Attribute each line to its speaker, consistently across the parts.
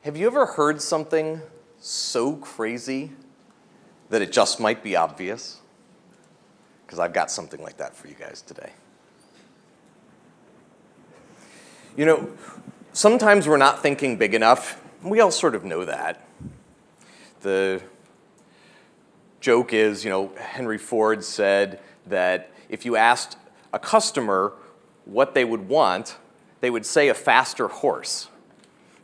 Speaker 1: Have you ever heard something so crazy that it just might be obvious? Because I've got something like that for you guys today. You know, sometimes we're not thinking big enough. We all sort of know that. The joke is, Henry Ford said that if you asked a customer what they would want, they would say a faster horse,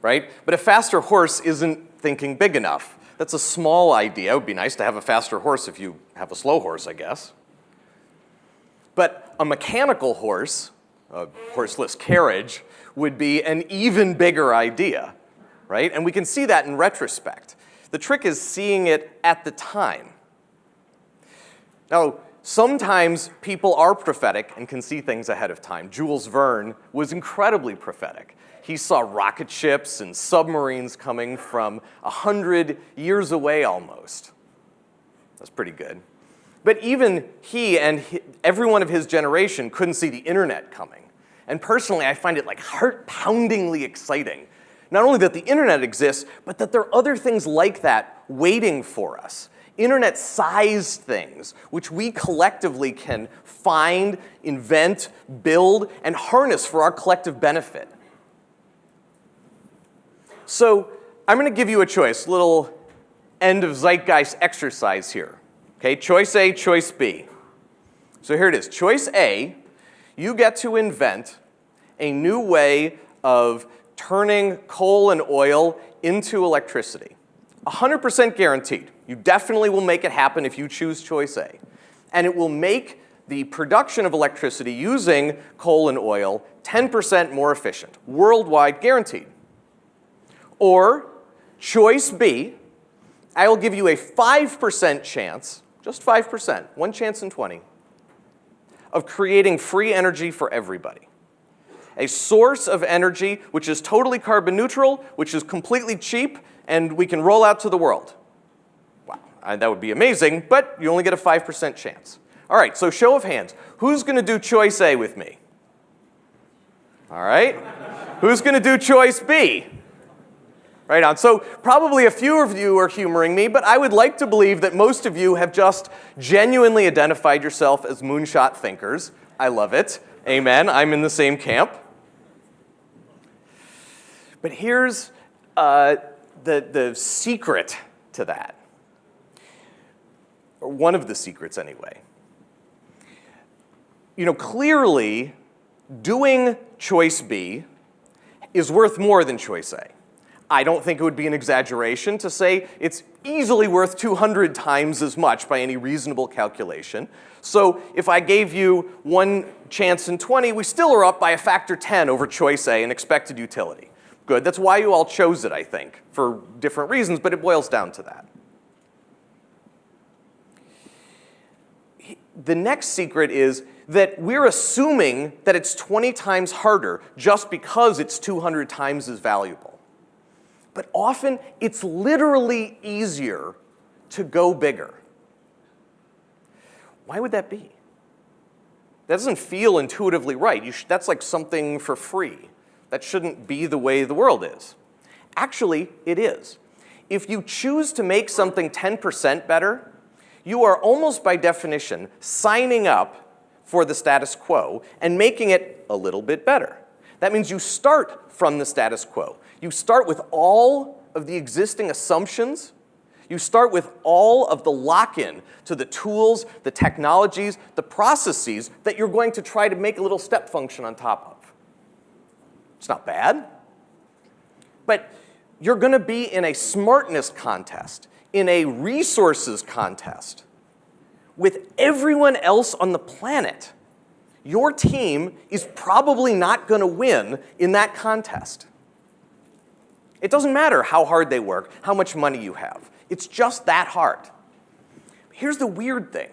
Speaker 1: right? But a faster horse isn't thinking big enough. That's a small idea. It would be nice to have a faster horse if you have a slow horse, I guess. But a mechanical horse, a horseless carriage, would be an even bigger idea, right? And we can see that in retrospect. The trick is seeing it at the time. Now, sometimes people are prophetic and can see things ahead of time. Jules Verne was incredibly prophetic. He saw rocket ships and submarines coming from 100 years away almost. That's pretty good. But even he and everyone of his generation couldn't see the internet coming. And personally, I find it like heart-poundingly exciting. Not only that the internet exists, but that there are other things like that waiting for us. Internet-sized things, which we collectively can find, invent, build, and harness for our collective benefit. So I'm going to give you a choice, a little end of Zeitgeist exercise here. Okay, choice A, choice B. So here it is. Choice A, you get to invent a new way of turning coal and oil into electricity. 100% guaranteed. You definitely will make it happen if you choose choice A. And it will make the production of electricity using coal and oil 10% more efficient, worldwide guaranteed. Or choice B, I will give you a 5% chance, just 5%, 1 chance in 20, of creating free energy for everybody. A source of energy which is totally carbon neutral, which is completely cheap, and we can roll out to the world. Wow, that would be amazing, but you only get a 5% chance. All right, so show of hands. Who's going to do choice A with me? All right. Who's going to do choice B? Right on. So probably a few of you are humoring me, but I would like to believe that most of you have just genuinely identified yourself as moonshot thinkers. I love it. Amen. I'm in the same camp. But here's the secret to that, or one of the secrets anyway. Clearly, doing choice B is worth more than choice A. I don't think it would be an exaggeration to say it's easily worth 200 times as much by any reasonable calculation. So if I gave you 1 chance in 20, we still are up by a factor 10 over choice A in expected utility. Good, that's why you all chose it, I think, for different reasons, but it boils down to that. The next secret is that we're assuming that it's 20 times harder just because it's 200 times as valuable. But often, it's literally easier to go bigger. Why would that be? That doesn't feel intuitively right. That's like something for free. That shouldn't be the way the world is. Actually, it is. If you choose to make something 10% better, you are almost by definition signing up for the status quo and making it a little bit better. That means you start from the status quo. You start with all of the existing assumptions. You start with all of the lock-in to the tools, the technologies, the processes that you're going to try to make a little step function on top of. It's not bad. But you're going to be in a smartness contest, in a resources contest, with everyone else on the planet. Your team is probably not going to win in that contest. It doesn't matter how hard they work, how much money you have. It's just that hard. Here's the weird thing.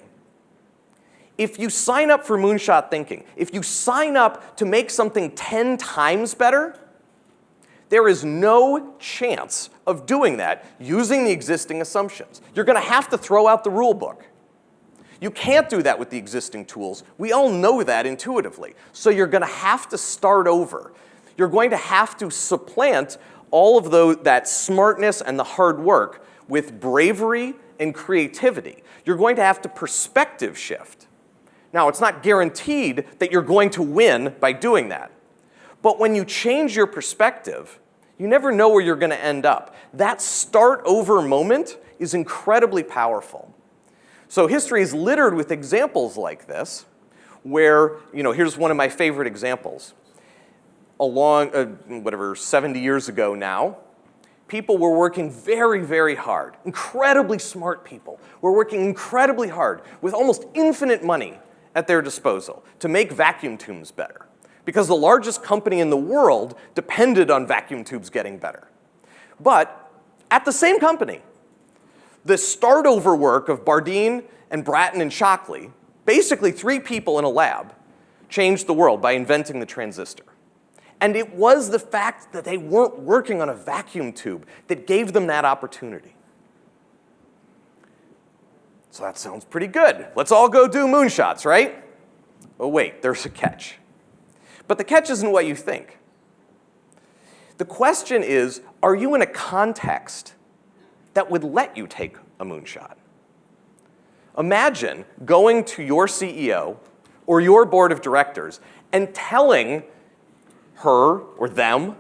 Speaker 1: If you sign up for moonshot thinking, if you sign up to make something 10 times better, there is no chance of doing that using the existing assumptions. You're going to have to throw out the rule book. You can't do that with the existing tools. We all know that intuitively. So you're going to have to start over. You're going to have to supplant all of that smartness and the hard work with bravery and creativity. You're going to have to perspective shift. Now, it's not guaranteed that you're going to win by doing that. But when you change your perspective, you never know where you're going to end up. That start over moment is incredibly powerful. So history is littered with examples like this, where, here's one of my favorite examples. Along, 70 years ago now, people were working very, very hard. Incredibly smart people were working incredibly hard with almost infinite money at their disposal to make vacuum tubes better, because the largest company in the world depended on vacuum tubes getting better. But at the same company, the start-over work of Bardeen and Bratton and Shockley, basically 3 people in a lab, changed the world by inventing the transistor. And it was the fact that they weren't working on a vacuum tube that gave them that opportunity. So that sounds pretty good. Let's all go do moonshots, right? Oh wait, there's a catch. But the catch isn't what you think. The question is, are you in a context that would let you take a moonshot? Imagine going to your CEO or your board of directors and telling her or them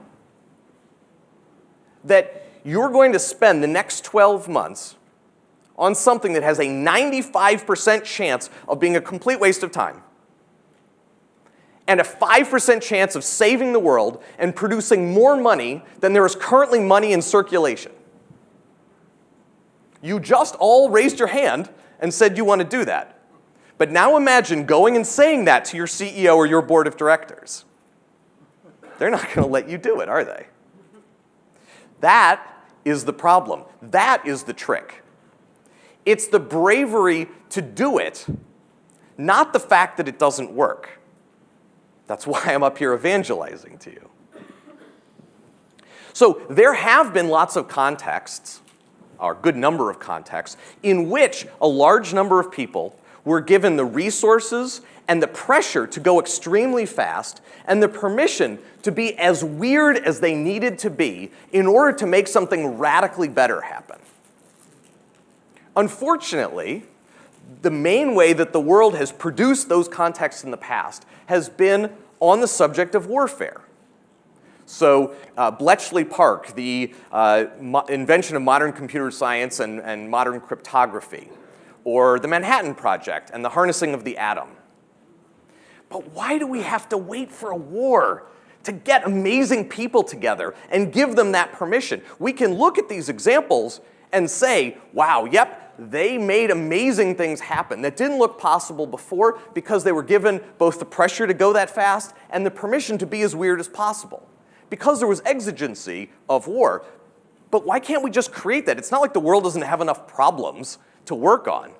Speaker 1: that you're going to spend the next 12 months on something that has a 95% chance of being a complete waste of time, and a 5% chance of saving the world and producing more money than there is currently money in circulation. You just all raised your hand and said you want to do that. But now imagine going and saying that to your CEO or your board of directors. They're not going to let you do it, are they? That is the problem. That is the trick. It's the bravery to do it, not the fact that it doesn't work. That's why I'm up here evangelizing to you. So there have been lots of contexts, or a good number of contexts, in which a large number of people were given the resources and the pressure to go extremely fast and the permission to be as weird as they needed to be in order to make something radically better happen. Unfortunately, the main way that the world has produced those contexts in the past has been on the subject of warfare. So Bletchley Park, the invention of modern computer science and modern cryptography, or the Manhattan Project and the harnessing of the atom. But why do we have to wait for a war to get amazing people together and give them that permission? We can look at these examples and say, wow, yep, they made amazing things happen that didn't look possible before because they were given both the pressure to go that fast and the permission to be as weird as possible. Because there was exigency of war. But why can't we just create that? It's not like the world doesn't have enough problems to work on.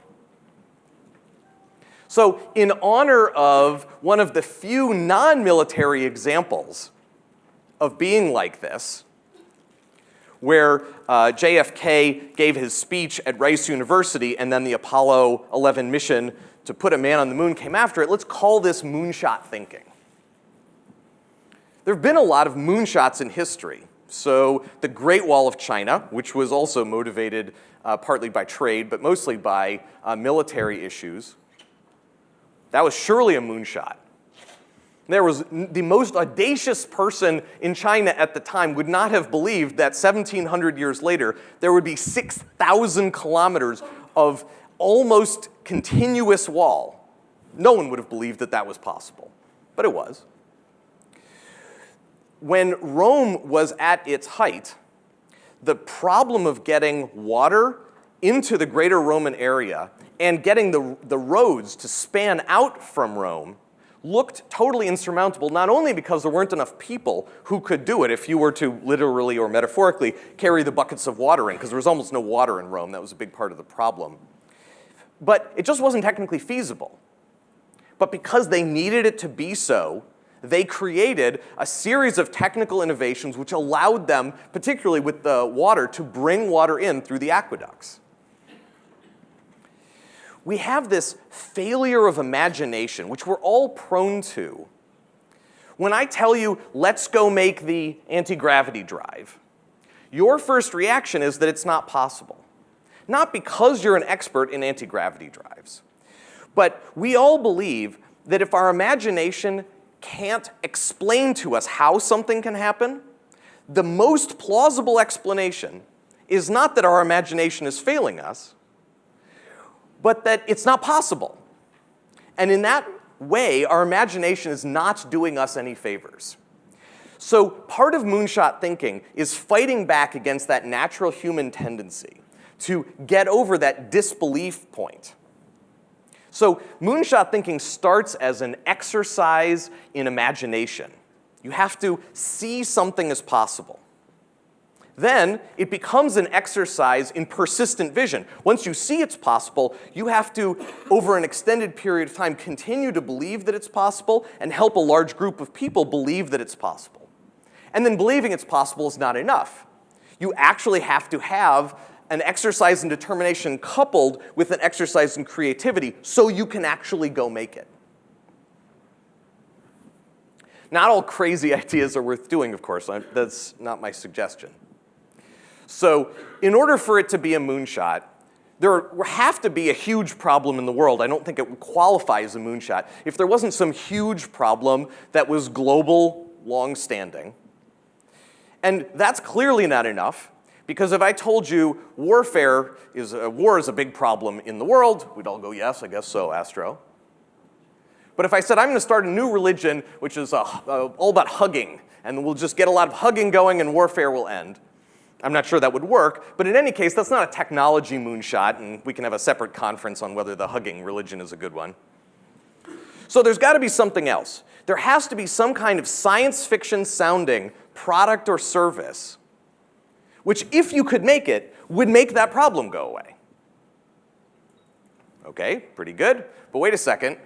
Speaker 1: So in honor of one of the few non-military examples of being like this, where JFK gave his speech at Rice University and then the Apollo 11 mission to put a man on the moon came after it, let's call this moonshot thinking. There have been a lot of moonshots in history. So the Great Wall of China, which was also motivated partly by trade, but mostly by military issues, that was surely a moonshot. There was the most audacious person in China at the time would not have believed that 1,700 years later, there would be 6,000 kilometers of almost continuous wall. No one would have believed that that was possible, but it was. When Rome was at its height, the problem of getting water into the greater Roman area and getting the roads to span out from Rome looked totally insurmountable, not only because there weren't enough people who could do it if you were to literally or metaphorically carry the buckets of water in, because there was almost no water in Rome. That was a big part of the problem. But it just wasn't technically feasible. But because they needed it to be so, they created a series of technical innovations which allowed them, particularly with the water, to bring water in through the aqueducts. We have this failure of imagination, which we're all prone to. When I tell you, let's go make the anti-gravity drive, your first reaction is that it's not possible. Not because you're an expert in anti-gravity drives, but we all believe that if our imagination can't explain to us how something can happen, the most plausible explanation is not that our imagination is failing us, but that it's not possible. And in that way, our imagination is not doing us any favors. So part of moonshot thinking is fighting back against that natural human tendency to get over that disbelief point. So moonshot thinking starts as an exercise in imagination. You have to see something as possible. Then it becomes an exercise in persistent vision. Once you see it's possible, you have to, over an extended period of time, continue to believe that it's possible and help a large group of people believe that it's possible. And then believing it's possible is not enough. You actually have to have an exercise in determination coupled with an exercise in creativity so you can actually go make it. Not all crazy ideas are worth doing, of course. That's not my suggestion. So in order for it to be a moonshot, there would have to be a huge problem in the world. I don't think it would qualify as a moonshot if there wasn't some huge problem that was global, long-standing. And that's clearly not enough, because if I told you war is a big problem in the world, we'd all go, yes, I guess so, Astro. But if I said I'm going to start a new religion, which is all about hugging, and we'll just get a lot of hugging going and warfare will end, I'm not sure that would work, but in any case, that's not a technology moonshot, and we can have a separate conference on whether the hugging religion is a good one. So there's got to be something else. There has to be some kind of science fiction sounding product or service, which, if you could make it, would make that problem go away. Okay, pretty good. But wait a second.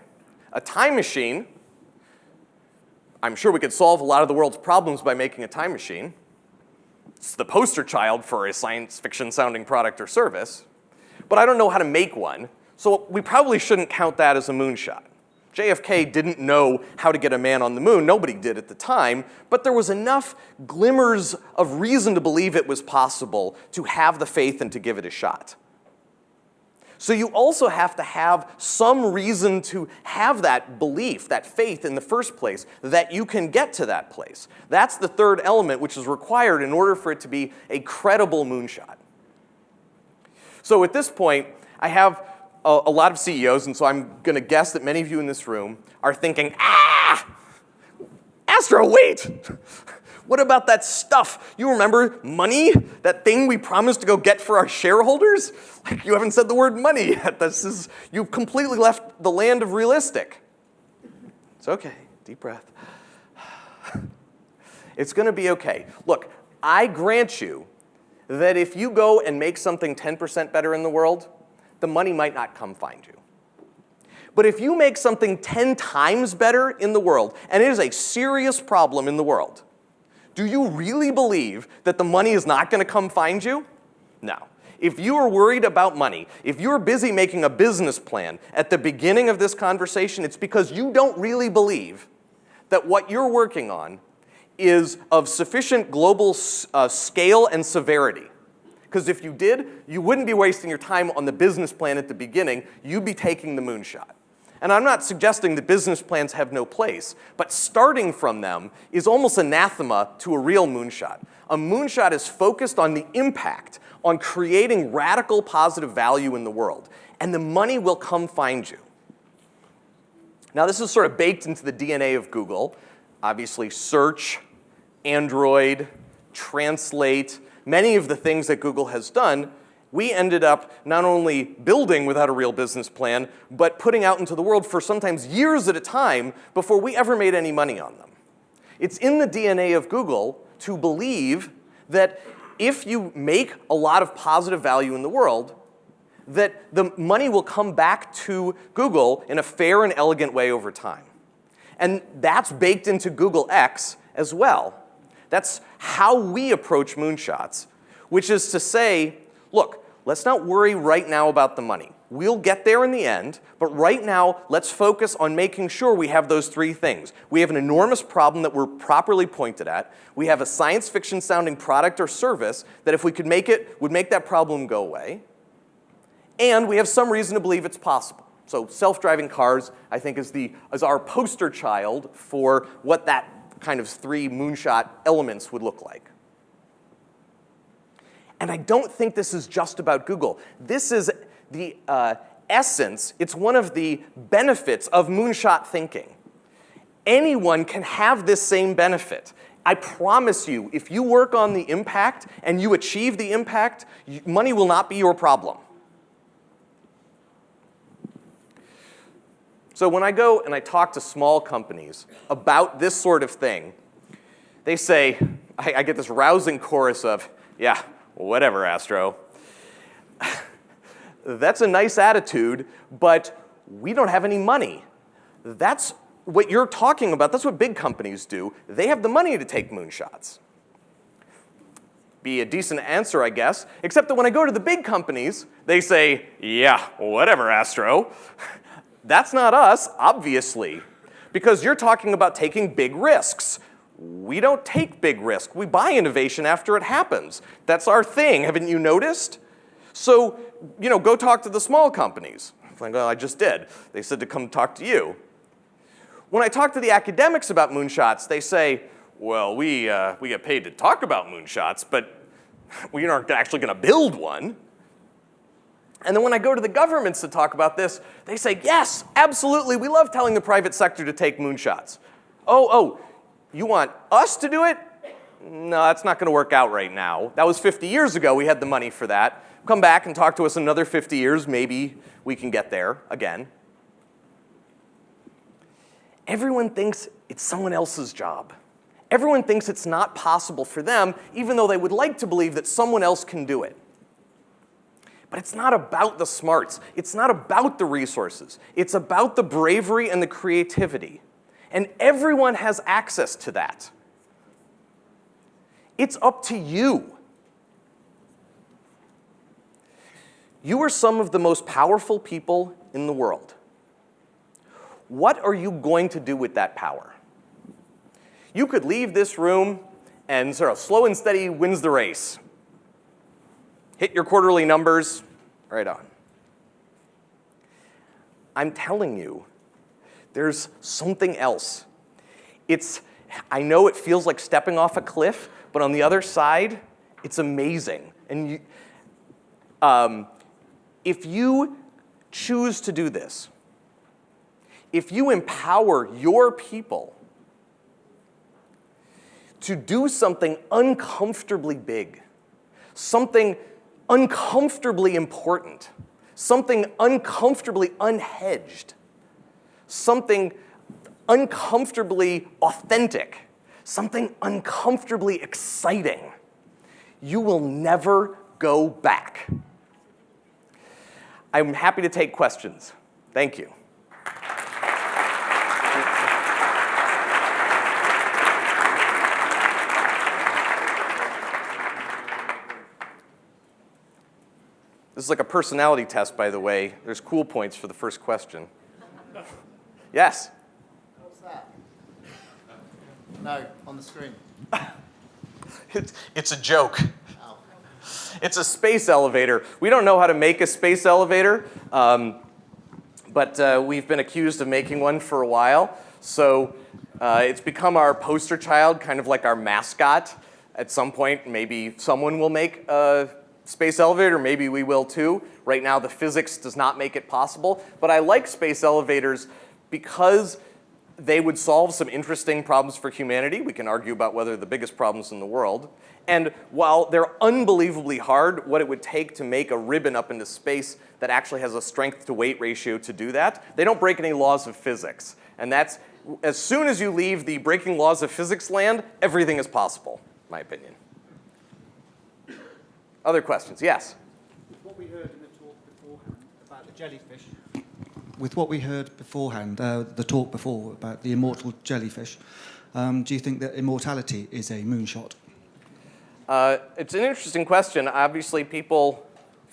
Speaker 1: A time machine, I'm sure we could solve a lot of the world's problems by making a time machine. It's the poster child for a science fiction sounding product or service, but I don't know how to make one, so we probably shouldn't count that as a moonshot. JFK didn't know how to get a man on the moon. Nobody did at the time, but there was enough glimmers of reason to believe it was possible to have the faith and to give it a shot. So you also have to have some reason to have that belief, that faith in the first place, that you can get to that place. That's the third element which is required in order for it to be a credible moonshot. So at this point, I have a lot of CEOs, and so I'm going to guess that many of you in this room are thinking, Astro, wait! What about that stuff? You remember money? That thing we promised to go get for our shareholders? You haven't said the word money yet. You've completely left the land of realistic. It's okay. Deep breath. It's going to be okay. Look, I grant you that if you go and make something 10% better in the world, the money might not come find you. But if you make something 10 times better in the world, and it is a serious problem in the world, do you really believe that the money is not going to come find you? No. If you are worried about money, if you're busy making a business plan at the beginning of this conversation, it's because you don't really believe that what you're working on is of sufficient global scale and severity. Because if you did, you wouldn't be wasting your time on the business plan at the beginning. You'd be taking the moonshot. And I'm not suggesting that business plans have no place, but starting from them is almost anathema to a real moonshot. A moonshot is focused on the impact, on creating radical positive value in the world, and the money will come find you. Now, this is sort of baked into the DNA of Google. Obviously, search, Android, translate, many of the things that Google has done, we ended up not only building without a real business plan, but putting out into the world for sometimes years at a time before we ever made any money on them. It's in the DNA of Google to believe that if you make a lot of positive value in the world, that the money will come back to Google in a fair and elegant way over time. And that's baked into Google X as well. That's how we approach moonshots, which is to say, look, let's not worry right now about the money. We'll get there in the end, but right now, let's focus on making sure we have those three things. We have an enormous problem that we're properly pointed at. We have a science fiction sounding product or service that if we could make it, would make that problem go away. And we have some reason to believe it's possible. So self-driving cars, I think, is our poster child for what that kind of three moonshot elements would look like. And I don't think this is just about Google. This is the essence, it's one of the benefits of moonshot thinking. Anyone can have this same benefit. I promise you, if you work on the impact and you achieve the impact, money will not be your problem. So when I go and I talk to small companies about this sort of thing, they say, I get this rousing chorus of, yeah, whatever, Astro. That's a nice attitude, but we don't have any money. That's what you're talking about. That's what big companies do. They have the money to take moonshots. Be a decent answer, I guess, except that when I go to the big companies, they say, yeah, whatever, Astro. That's not us, obviously, because you're talking about taking big risks. We don't take big risks. We buy innovation after it happens. That's our thing, haven't you noticed? So, go talk to the small companies. I'm like, well, I just did. They said to come talk to you. When I talk to the academics about moonshots, they say, well, we get paid to talk about moonshots, but we aren't actually going to build one. And then when I go to the governments to talk about this, they say, yes, absolutely, we love telling the private sector to take moonshots. Oh, you want us to do it? No, that's not going to work out right now. That was 50 years ago. We had the money for that. Come back and talk to us in another 50 years. Maybe we can get there again. Everyone thinks it's someone else's job. Everyone thinks it's not possible for them, even though they would like to believe that someone else can do it. But it's not about the smarts. It's not about the resources. It's about the bravery and the creativity. And everyone has access to that. It's up to you. You are some of the most powerful people in the world. What are you going to do with that power? You could leave this room and sort of slow and steady wins the race. Hit your quarterly numbers, right on. I'm telling you, there's something else. I know it feels like stepping off a cliff, but on the other side, it's amazing. And if you choose to do this, if you empower your people to do something uncomfortably big, something uncomfortably important, something uncomfortably unhedged, something uncomfortably authentic, something uncomfortably exciting, you will never go back. I'm happy to take questions. Thank you. This is like a personality test, by the way. There's cool points for the first question. Yes?
Speaker 2: What's that? No, on the screen.
Speaker 1: It's a joke. Oh. It's a space elevator. We don't know how to make a space elevator, but we've been accused of making one for a while. So it's become our poster child, kind of like our mascot. At some point, maybe someone will make a space elevator, maybe we will too. Right now, the physics does not make it possible. But I like space elevators because they would solve some interesting problems for humanity. We can argue about whether they're the biggest problems in the world. And while they're unbelievably hard, what it would take to make a ribbon up into space that actually has a strength to weight ratio to do that, they don't break any laws of physics. And that's, as soon as you leave the breaking laws of physics land, everything is possible, in my opinion. Other questions? Yes?
Speaker 3: What we heard in the talk beforehand about the jellyfish. With what we heard beforehand, the talk before about the immortal jellyfish, do you think that immortality is a moonshot?
Speaker 1: It's an interesting question. Obviously, people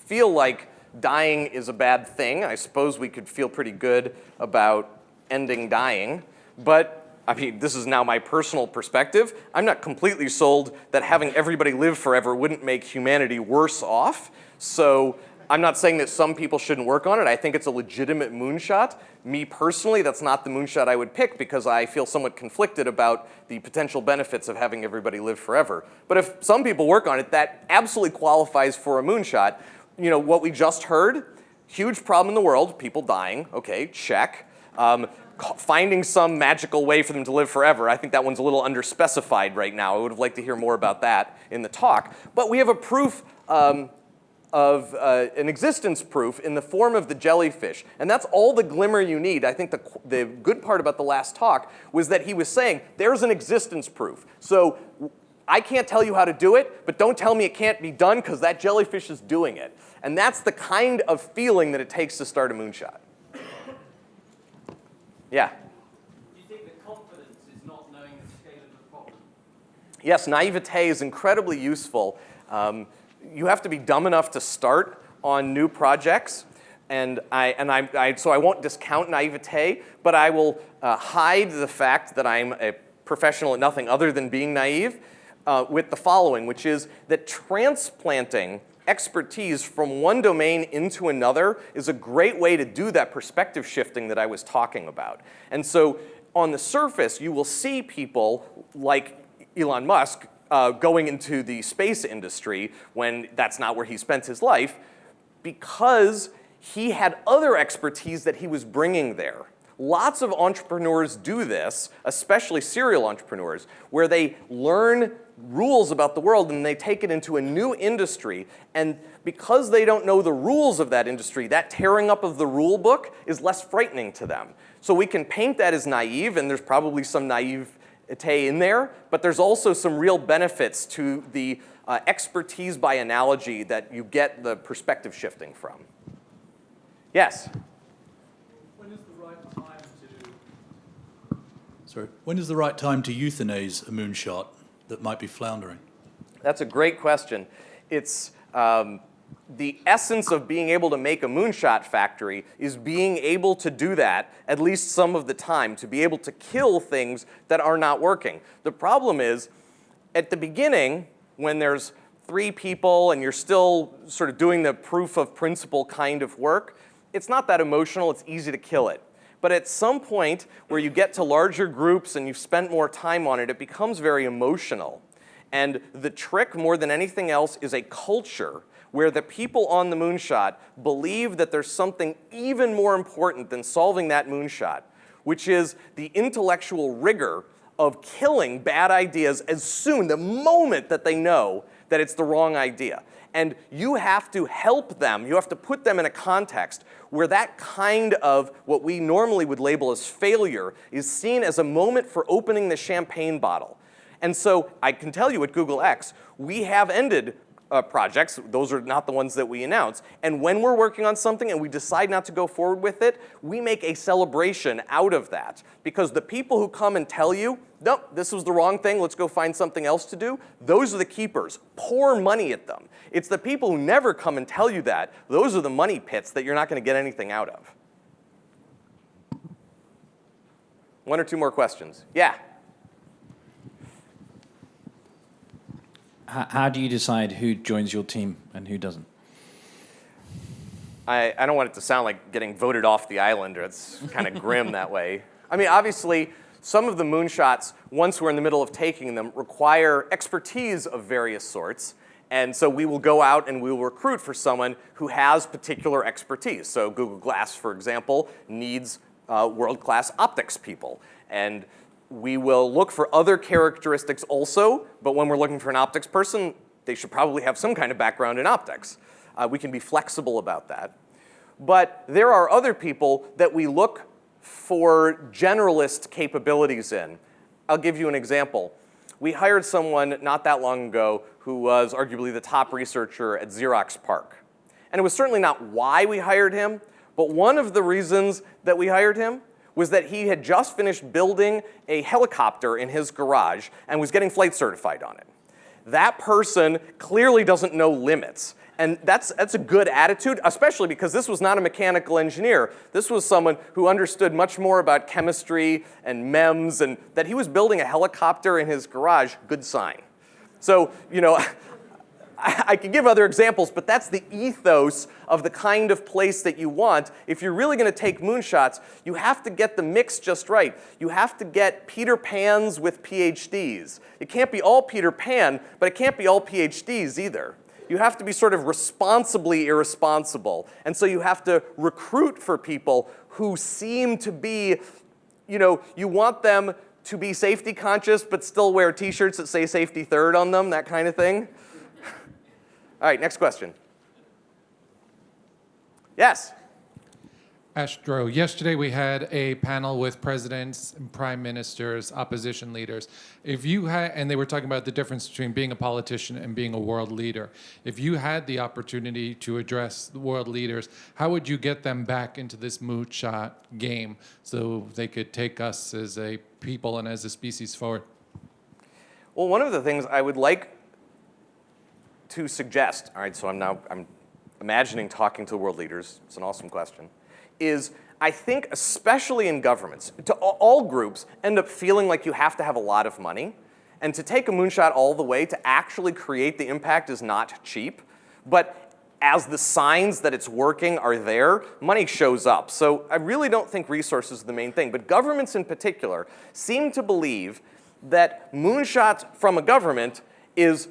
Speaker 1: feel like dying is a bad thing. I suppose we could feel pretty good about ending dying, but I mean, this is now my personal perspective. I'm not completely sold that having everybody live forever wouldn't make humanity worse off. So I'm not saying that some people shouldn't work on it. I think it's a legitimate moonshot. Me personally, that's not the moonshot I would pick because I feel somewhat conflicted about the potential benefits of having everybody live forever. But if some people work on it, that absolutely qualifies for a moonshot. You know, what we just heard, huge problem in the world, people dying, okay, check. Finding some magical way for them to live forever, I think that one's a little underspecified right now. I would have liked to hear more about that in the talk. But we have a proof of an existence proof in the form of the jellyfish. And that's all the glimmer you need. I think the good part about the last talk was that he was saying, there's an existence proof. So I can't tell you how to do it, but don't tell me it can't be done because that jellyfish is doing it. And that's the kind of feeling that it takes to start a moonshot. Yeah?
Speaker 4: Do you think that confidence is not knowing the scale of the problem?
Speaker 1: Yes, naivete is incredibly useful. You have to be dumb enough to start on new projects, so I won't discount naivete, but I will hide the fact that I'm a professional at nothing other than being naive with the following, which is that transplanting expertise from one domain into another is a great way to do that perspective shifting that I was talking about. And so on the surface, you will see people like Elon Musk going into the space industry when that's not where he spent his life because he had other expertise that he was bringing there. Lots of entrepreneurs do this, especially serial entrepreneurs, where they learn rules about the world and they take it into a new industry. And because they don't know the rules of that industry, that tearing up of the rule book is less frightening to them. So we can paint that as naive, and there's probably some naivete in there, but there's also some real benefits to the expertise by analogy that you get the perspective shifting from. Yes?
Speaker 5: When is the right time to euthanize a moonshot that might be floundering?
Speaker 1: That's a great question. It's the essence of being able to make a moonshot factory is being able to do that at least some of the time, to be able to kill things that are not working. The problem is, at the beginning, when there's 3 people and you're still sort of doing the proof of principle kind of work, it's not that emotional, it's easy to kill it. But at some point where you get to larger groups and you've spent more time on it, it becomes very emotional. And the trick, more than anything else, is a culture where the people on the moonshot believe that there's something even more important than solving that moonshot, which is the intellectual rigor of killing bad ideas as soon, the moment that they know that it's the wrong idea. And you have to help them, you have to put them in a context where that kind of what we normally would label as failure is seen as a moment for opening the champagne bottle. And so I can tell you at Google X, we have ended projects. Those are not the ones that we announce. And when we're working on something and we decide not to go forward with it, we make a celebration out of that. Because the people who come and tell you, nope, this was the wrong thing, let's go find something else to do, those are the keepers. Pour money at them. It's the people who never come and tell you that, those are the money pits that you're not going to get anything out of. 1 or 2 more questions. Yeah?
Speaker 6: How do you decide who joins your team and who doesn't?
Speaker 1: I don't want it to sound like getting voted off the island, or it's kind of grim that way. I mean, obviously, some of the moonshots, once we're in the middle of taking them, require expertise of various sorts. And so we will go out and we will recruit for someone who has particular expertise. So Google Glass, for example, needs world-class optics people. And we will look for other characteristics also, but when we're looking for an optics person, they should probably have some kind of background in optics. We can be flexible about that. But there are other people that we look for generalist capabilities in. I'll give you an example. We hired someone not that long ago who was arguably the top researcher at Xerox PARC. And it was certainly not why we hired him, but one of the reasons that we hired him was that he had just finished building a helicopter in his garage and was getting flight certified on it. That person clearly doesn't know limits. And that's a good attitude, especially because this was not a mechanical engineer. This was someone who understood much more about chemistry and MEMS, and that he was building a helicopter in his garage, good sign. So, I could give other examples, but that's the ethos of the kind of place that you want. If you're really going to take moonshots, you have to get the mix just right. You have to get Peter Pans with PhDs. It can't be all Peter Pan, but it can't be all PhDs either. You have to be sort of responsibly irresponsible. And so you have to recruit for people who seem to be, you want them to be safety conscious, but still wear t-shirts that say safety third on them, that kind of thing. All right, next question. Yes?
Speaker 7: Astro, yesterday we had a panel with presidents, prime ministers, opposition leaders. And they were talking about the difference between being a politician and being a world leader. If you had the opportunity to address the world leaders, how would you get them back into this moonshot game so they could take us as a people and as a species forward?
Speaker 1: Well, one of the things I would like to suggest, all right, so I'm imagining talking to world leaders, it's an awesome question, is I think especially in governments, all groups end up feeling like you have to have a lot of money, and to take a moonshot all the way to actually create the impact is not cheap, but as the signs that it's working are there, money shows up. So I really don't think resources are the main thing, but governments in particular seem to believe that moonshots from a government is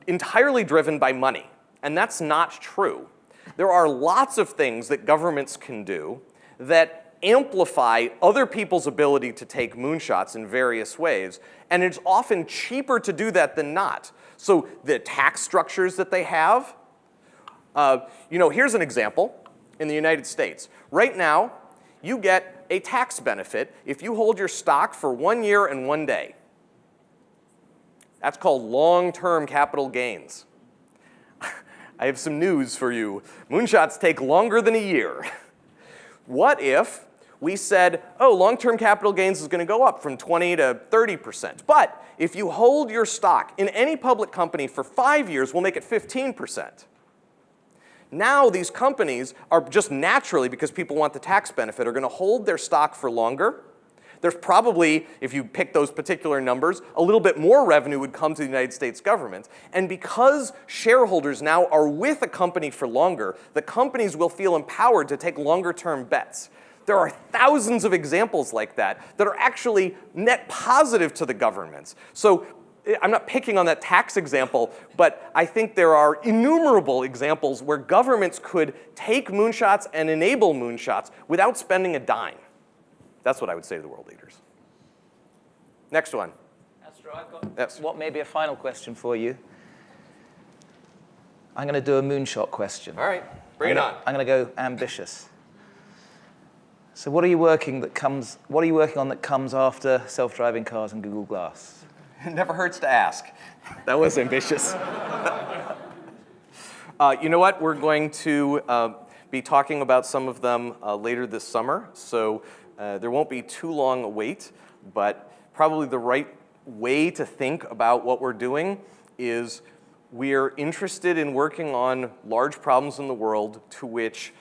Speaker 1: entirely driven by money, and that's not true. There are lots of things that governments can do that amplify other people's ability to take moonshots in various ways, and it's often cheaper to do that than not. So the tax structures that they have, here's an example in the United States. Right now, you get a tax benefit if you hold your stock for 1 year and 1 day. That's called long-term capital gains. I have some news for you. Moonshots take longer than a year. What if we said, long-term capital gains is going to go up from 20 to 30%. But if you hold your stock in any public company for 5 years, we'll make it 15%. Now these companies are just naturally, because people want the tax benefit, are going to hold their stock for longer. There's probably, if you pick those particular numbers, a little bit more revenue would come to the United States government. And because shareholders now are with a company for longer, the companies will feel empowered to take longer-term bets. There are thousands of examples like that are actually net positive to the governments. So I'm not picking on that tax example, but I think there are innumerable examples where governments could take moonshots and enable moonshots without spending a dime. That's what I would say to the world leaders. Next one.
Speaker 8: Astro, I've got what may be a final question for you. I'm going to do a moonshot question.
Speaker 1: All right, bring it on.
Speaker 8: I'm going to go ambitious. So what are you working on that comes after self-driving cars and Google Glass?
Speaker 1: It never hurts to ask. That was ambitious. You know what? We're going to be talking about some of them later this summer. So there won't be too long a wait, but probably the right way to think about what we're doing is we're interested in working on large problems in the world to which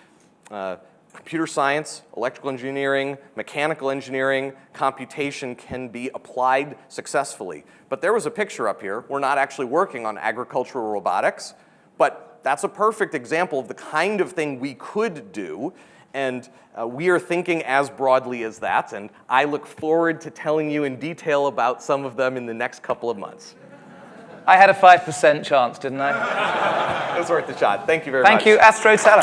Speaker 1: computer science, electrical engineering, mechanical engineering, computation can be applied successfully. But there was a picture up here. We're not actually working on agricultural robotics, but that's a perfect example of the kind of thing we could do. And we are thinking as broadly as that, and I look forward to telling you in detail about some of them in the next couple of months.
Speaker 8: I had a 5% chance, didn't I?
Speaker 1: It was worth the shot. Thank you very much.
Speaker 8: Thank you, Astro Teller.